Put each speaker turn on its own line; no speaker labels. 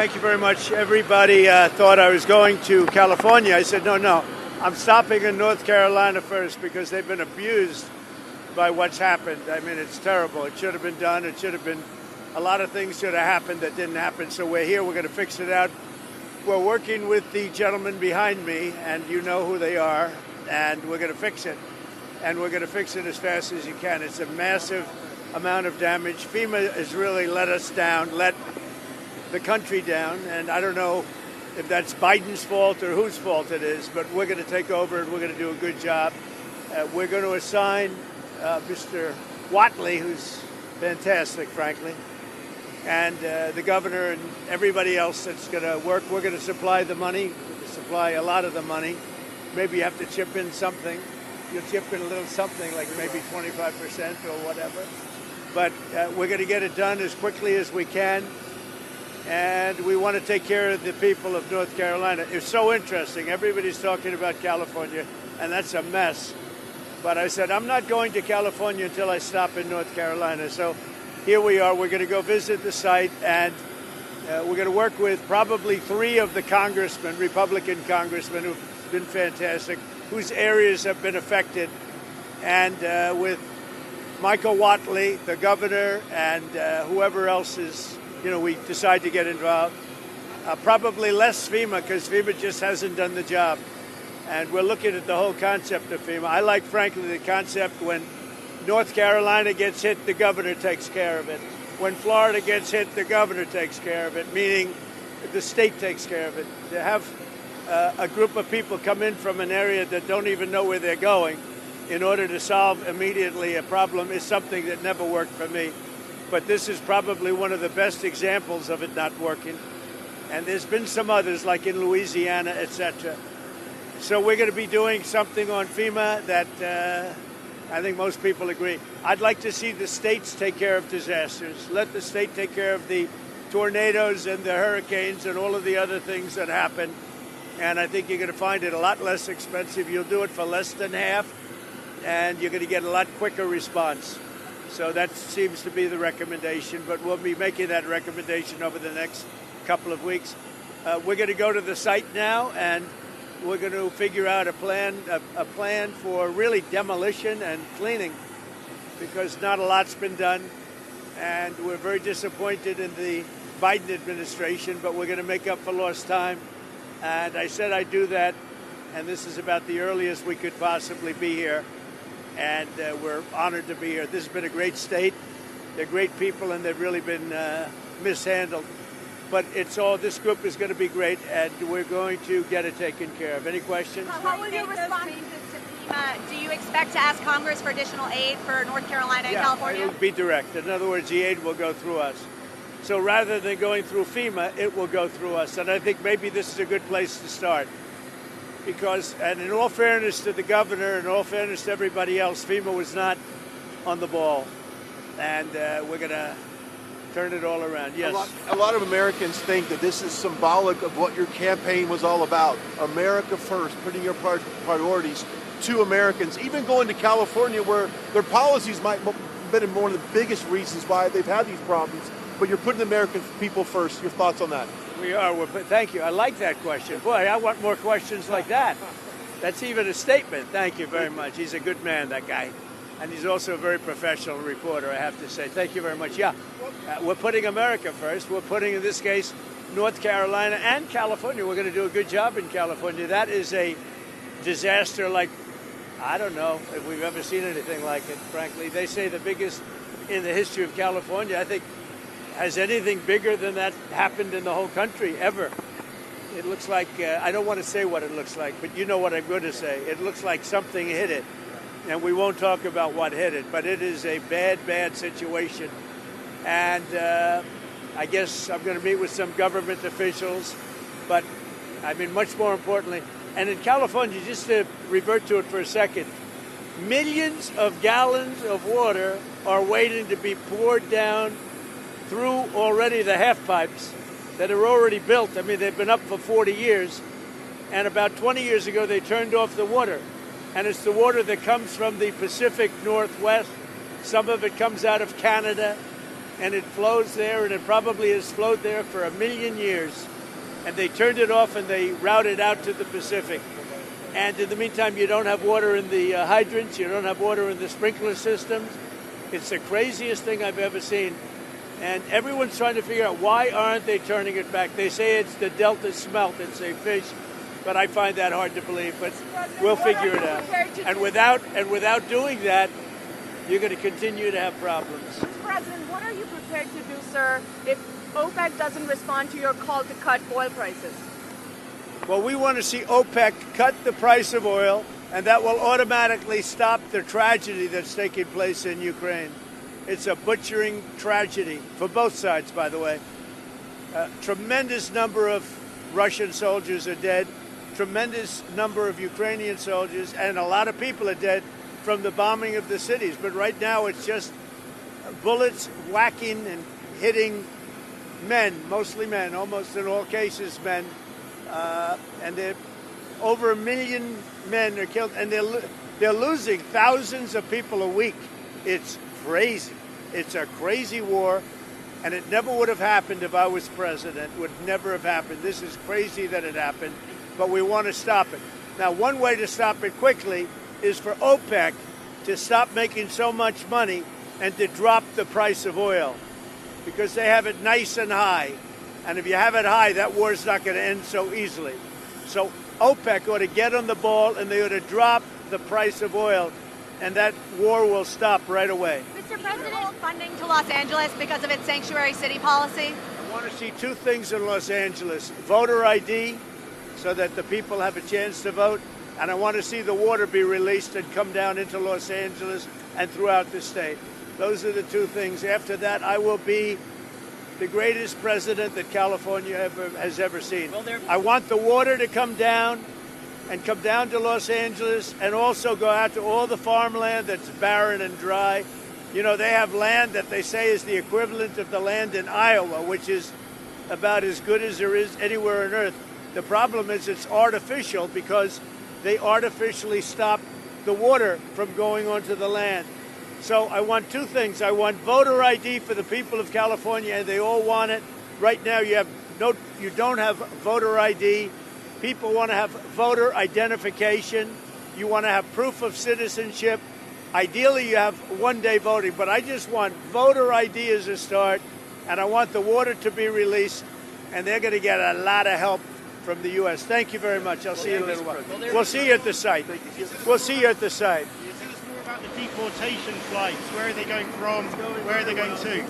thank you very much. Everybody thought I was going to California. I said, no, I'm stopping in North Carolina first because they've been abused by what's happened. I mean, it's terrible. It should have been done. It should have been, a lot of things should have happened that didn't happen. So we're here. We're going to fix it out. We're working with the gentleman behind me, and you know who they are, and we're going to fix it. And we're going to fix it as fast as you can. It's a massive amount of damage. FEMA has really let us down, let the country down, and I don't know if that's Biden's fault or whose fault it is, but we're going to take over and we're going to do a good job. We're going to assign Mr. Whatley, who's fantastic, frankly, and the governor and everybody else that's going to work. We're going to supply the money, supply a lot of the money. Maybe you have to chip in something. You'll chip in a little something, like maybe 25% or whatever. But we're going to get it done as quickly as we can. And we want to take care of the people of North Carolina. It's so interesting. Everybody's talking about California, and that's a mess. But I said, I'm not going to California until I stop in North Carolina. So here we are. We're going to go visit the site, and we're going to work with probably 3 of the congressmen, Republican congressmen, who've been fantastic, whose areas have been affected, and with Michael Whatley, the governor, and whoever else is, we decide to get involved. Probably less FEMA, because FEMA just hasn't done the job. And we're looking at the whole concept of FEMA. I like, frankly, the concept when North Carolina gets hit, the governor takes care of it. When Florida gets hit, the governor takes care of it, meaning the state takes care of it. To have a group of people come in from an area that don't even know where they're going in order to solve immediately a problem is something that never worked for me. But this is probably one of the best examples of it not working. And there's been some others, like in Louisiana, etc. So we're going to be doing something on FEMA that I think most people agree. I'd like to see the states take care of disasters. Let the state take care of the tornadoes and the hurricanes and all of the other things that happen. And I think you're going to find it a lot less expensive. You'll do it for less than half, and you're going to get a lot quicker response. So that seems to be the recommendation, but we'll be making that recommendation over the next couple of weeks. We're going to go to the site now, and we're going to figure out a plan for really demolition and cleaning, because not a lot's been done, and we're very disappointed in the Biden administration, but we're going to make up for lost time. And I said I'd do that, and this is about the earliest we could possibly be here. And we're honored to be here. This has been a great state. They're great people, and they've really been mishandled. But this group is going to be great, and we're going to get it taken care of. Any questions?
How will you respond to FEMA? Do you expect to ask Congress for additional aid for North Carolina and California?
It'll be direct. In other words, the aid will go through us. So rather than going through FEMA, it will go through us. And I think maybe this is a good place to start. Because, and in all fairness to the governor, and in all fairness to everybody else, FEMA was not on the ball. And we're going to turn it all around. Yes.
A lot of Americans think that this is symbolic of what your campaign was all about. America first, putting your priorities to Americans, even going to California where their policies might have been one of the biggest reasons why they've had these problems. But you're putting the American people first. Your thoughts on that?
We are. Thank you. I like that question. Boy, I want more questions like that. That's even a statement. Thank you very much. He's a good man, that guy. And he's also a very professional reporter, I have to say. Thank you very much. Yeah, we're putting America first. We're putting, in this case, North Carolina and California. We're going to do a good job in California. That is a disaster like, I don't know if we've ever seen anything like it, frankly. They say the biggest in the history of California. I think, has anything bigger than that happened in the whole country ever? It looks like, I don't want to say what it looks like, but you know what I'm going to say. It looks like something hit it, and we won't talk about what hit it, but it is a bad, bad situation. And I guess I'm going to meet with some government officials, but I mean, much more importantly, and in California, just to revert to it for a second, millions of gallons of water are waiting to be poured down through already the half pipes that are already built. I mean, they've been up for 40 years, and about 20 years ago, they turned off the water. And it's the water that comes from the Pacific Northwest. Some of it comes out of Canada. and it flows there, and it probably has flowed there for 1 million years. And they turned it off and they routed out to the Pacific. And in the meantime, you don't have water in the hydrants, you don't have water in the sprinkler systems. It's the craziest thing I've ever seen. And everyone's trying to figure out why aren't they turning it back. They say it's the Delta smelt, it's a fish, but I find that hard to believe. But we'll figure it out. And without doing that, you're going to continue to have problems.
Mr. President, what are you prepared to do, sir, if OPEC doesn't respond to your call to cut oil prices?
Well, we want to see OPEC cut the price of oil, and that will automatically stop the tragedy that's taking place in Ukraine. It's a butchering tragedy for both sides, by the way. A tremendous number of Russian soldiers are dead, tremendous number of Ukrainian soldiers, and a lot of people are dead from the bombing of the cities. But right now it's just bullets whacking and hitting men, mostly men, almost in all cases men. And over 1 million men are killed, and they're losing thousands of people a week. It's crazy. It's a crazy war, and it never would have happened if I was president. Would never have happened. This is crazy that it happened, but we want to stop it. Now, one way to stop it quickly is for OPEC to stop making so much money and to drop the price of oil, because they have it nice and high. And if you have it high, that war is not going to end so easily. So OPEC ought to get on the ball, and they ought to drop the price of oil, and that war will stop right away.
Mr. President, funding to Los Angeles because of its sanctuary city policy?
I want to see two things in Los Angeles: voter ID, so that the people have a chance to vote, and I want to see the water be released and come down into Los Angeles and throughout the state. Those are the two things. After that, I will be the greatest president that California has ever seen. I want the water to come down and come down to Los Angeles, and also go out to all the farmland that's barren and dry. You know, they have land that they say is the equivalent of the land in Iowa, which is about as good as there is anywhere on earth. The problem is it's artificial, because they artificially stop the water from going onto the land. So I want two things. I want voter ID for the people of California, and they all want it. Right now you don't have voter ID. People want to have voter identification. You want to have proof of citizenship. Ideally, you have one-day voting, but I just want voter ID as a start, and I want the water to be released, and they're going to get a lot of help from the U.S. Thank you very much. I'll see you in a little while. We'll see you at the site. We'll see you at the site.
Tell us more about the deportation flights. Where are they going from? Where are they going to?